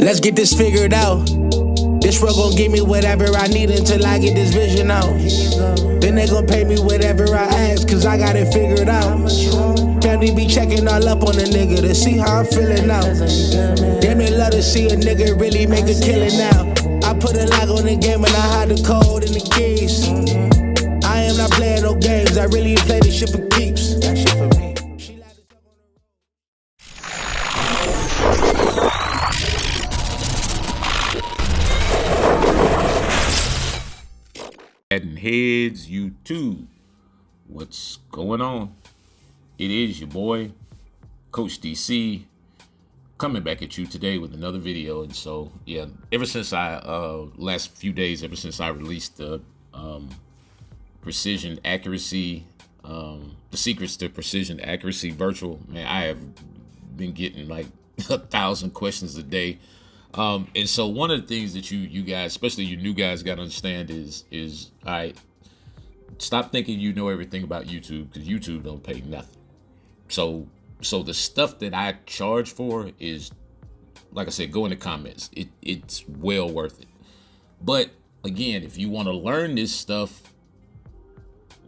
Let's get this figured out. This world gon' give me whatever I need until I get this vision out. Then they gon' pay me whatever I ask, cause I got it figured out. Family be checking all up on a nigga to see how I'm feeling now. Damn, they love to see a nigga really make a killing now. I put a lock on the game and I hide the code and the keys. I am not playing no games, I really play this shit for keeps. That shit for me. MaddenHeadz YouTube, what's going on? It is your boy Coach DC coming back at you today with another video. And so yeah, ever since I last few days, ever since I released the precision accuracy, the secrets to precision accuracy virtual, man, I have been getting like 1,000 questions a day. And so one of the things that you guys, especially you new guys, got to understand is all right, stop thinking you know everything about YouTube, because YouTube don't pay nothing. So the stuff that I charge for is, like I said, go in the comments. It's well worth it. But again, if you want to learn this stuff,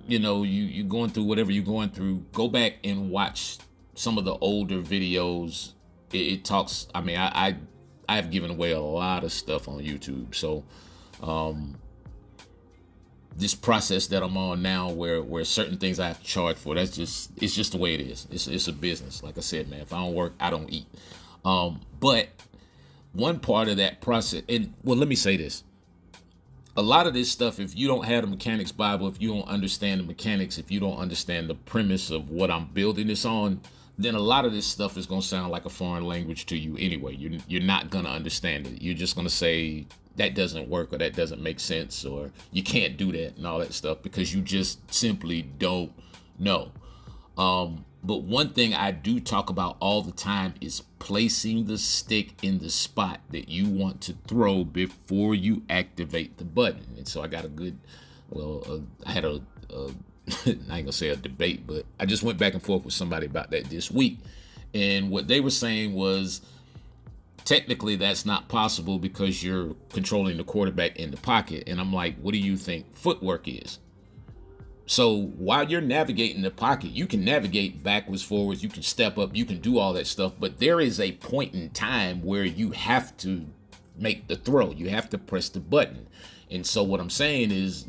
you know, you going through whatever you're going through, go back and watch some of the older videos. It talks, I mean, I've given away a lot of stuff on YouTube. So this process that I'm on now, where certain things I have to charge for, it's just the way it is. It's a business. Like I said, man, if I don't work, I don't eat. But one part of that process, and well, let me say this. A lot of this stuff, if you don't have the mechanics Bible, if you don't understand the mechanics, if you don't understand the premise of what I'm building this on, then a lot of this stuff is going to sound like a foreign language to you anyway. You're not going to understand it. You're just going to say that doesn't work, or that doesn't make sense, or you can't do that and all that stuff, because you just simply don't know. But one thing I do talk about all the time is placing the stick in the spot that you want to throw before you activate the button. And so I got a good, I had a I ain't gonna say a debate, but I just went back and forth with somebody about that this week. And what they were saying was, technically that's not possible because you're controlling the quarterback in the pocket. And I'm like, what do you think footwork is? So while you're navigating the pocket, you can navigate backwards, forwards, you can step up, you can do all that stuff, but there is a point in time where you have to make the throw. You have to press the button. And so what I'm saying is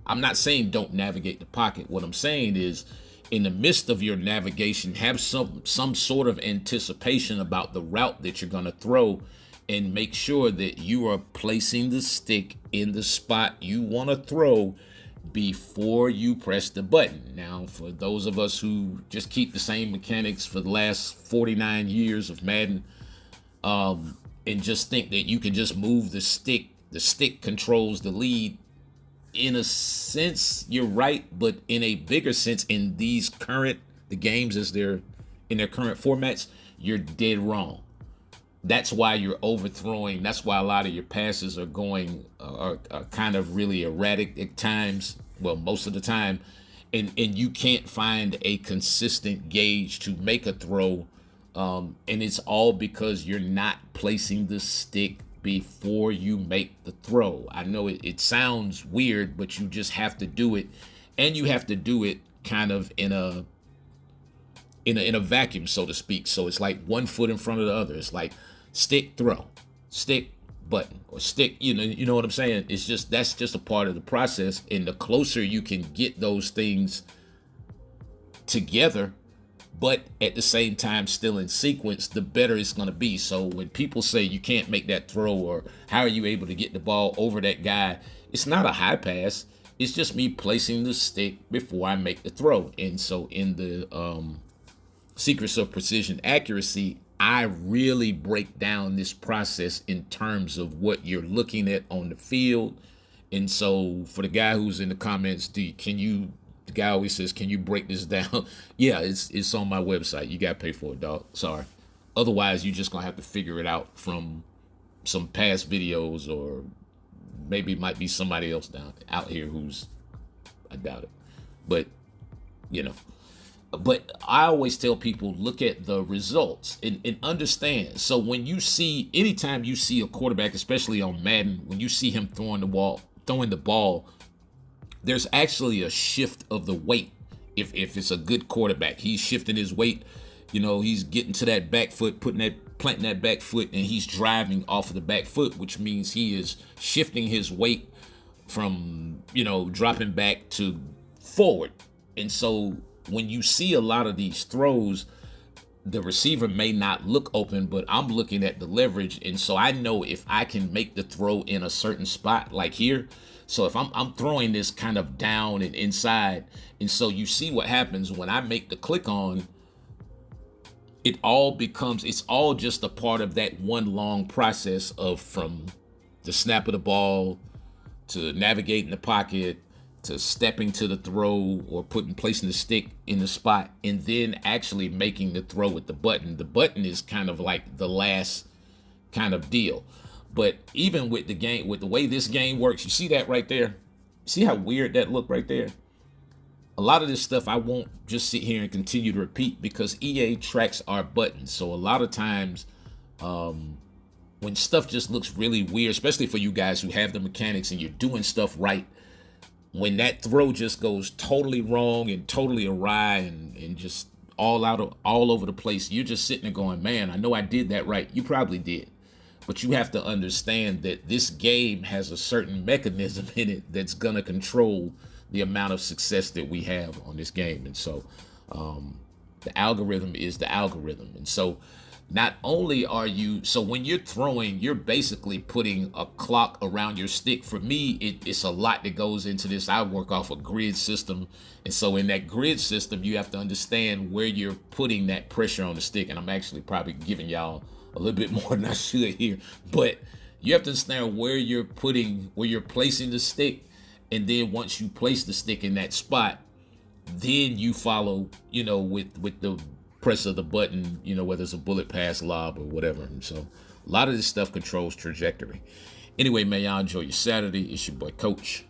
I'm not saying don't navigate the pocket. What I'm saying is, in the midst of your navigation, have some sort of anticipation about the route that you're going to throw, and make sure that you are placing the stick in the spot you want to throw before you press the button. Now, for those of us who just keep the same mechanics for the last 49 years of Madden, and just think that you can just move the stick controls the lead, in a sense, you're right, but in a bigger sense, in the games as they're in their current formats, you're dead wrong. That's why you're overthrowing. That's why a lot of your passes are kind of really erratic at times. Well, most of the time, and you can't find a consistent gauge to make a throw, and it's all because you're not placing the stick before you make the throw. I know it sounds weird, but you just have to do it, and you have to do it kind of in a vacuum, so to speak. So it's like one foot in front of the other. It's like stick, throw, stick, button, or stick. You know what I'm saying? That's just a part of the process. And the closer you can get those things together, but at the same time still in sequence, the better it's going to be. So when people say you can't make that throw, or how are you able to get the ball over that guy, it's not a high pass. It's just me placing the stick before I make the throw. And so in the secrets of precision accuracy, I really break down this process in terms of what you're looking at on the field. And so for the guy who's in the comments, the guy always says, can you break this down? Yeah, it's on my website. You got to pay for it, dog. Sorry. Otherwise, you're just going to have to figure it out from some past videos, or maybe it might be somebody else out here who's, I doubt it. But, but I always tell people, look at the results and understand. So when you see, anytime you see a quarterback, especially on Madden, when you see him throwing the ball, there's actually a shift of the weight. If it's a good quarterback, he's shifting his weight. He's getting to that back foot, planting that back foot, and he's driving off of the back foot, which means he is shifting his weight from, dropping back to forward. And so when you see a lot of these throws, the receiver may not look open, but I'm looking at the leverage. And so I know if I can make the throw in a certain spot, like here. So if I'm throwing this kind of down and inside, and so you see what happens when I make the click on, it's all just a part of that one long process of from the snap of the ball to navigating the pocket to stepping to the throw or placing the stick in the spot, and then actually making the throw with the button. The button is kind of like the last kind of deal. But even with the game, with the way this game works, you see that right there? See how weird that looked right there? A lot of this stuff I won't just sit here and continue to repeat because EA tracks our buttons. So a lot of times when stuff just looks really weird, especially for you guys who have the mechanics and you're doing stuff right, when that throw just goes totally wrong and totally awry and just all over the place, you're just sitting there going, man, I know I did that right. You probably did. But you have to understand that this game has a certain mechanism in it that's going to control the amount of success that we have on this game. And so the algorithm is the algorithm. And so not only so when you're throwing, you're basically putting a clock around your stick. For me, it's a lot that goes into this. I work off a grid system. And so in that grid system, you have to understand where you're putting that pressure on the stick. And I'm actually probably giving y'all a little bit more than I should here. But you have to understand where you're placing the stick. And then once you place the stick in that spot, then you follow, with the press of the button, whether it's a bullet pass, lob, or whatever. And so a lot of this stuff controls trajectory. Anyway, man, y'all enjoy your Saturday. It's your boy, Coach.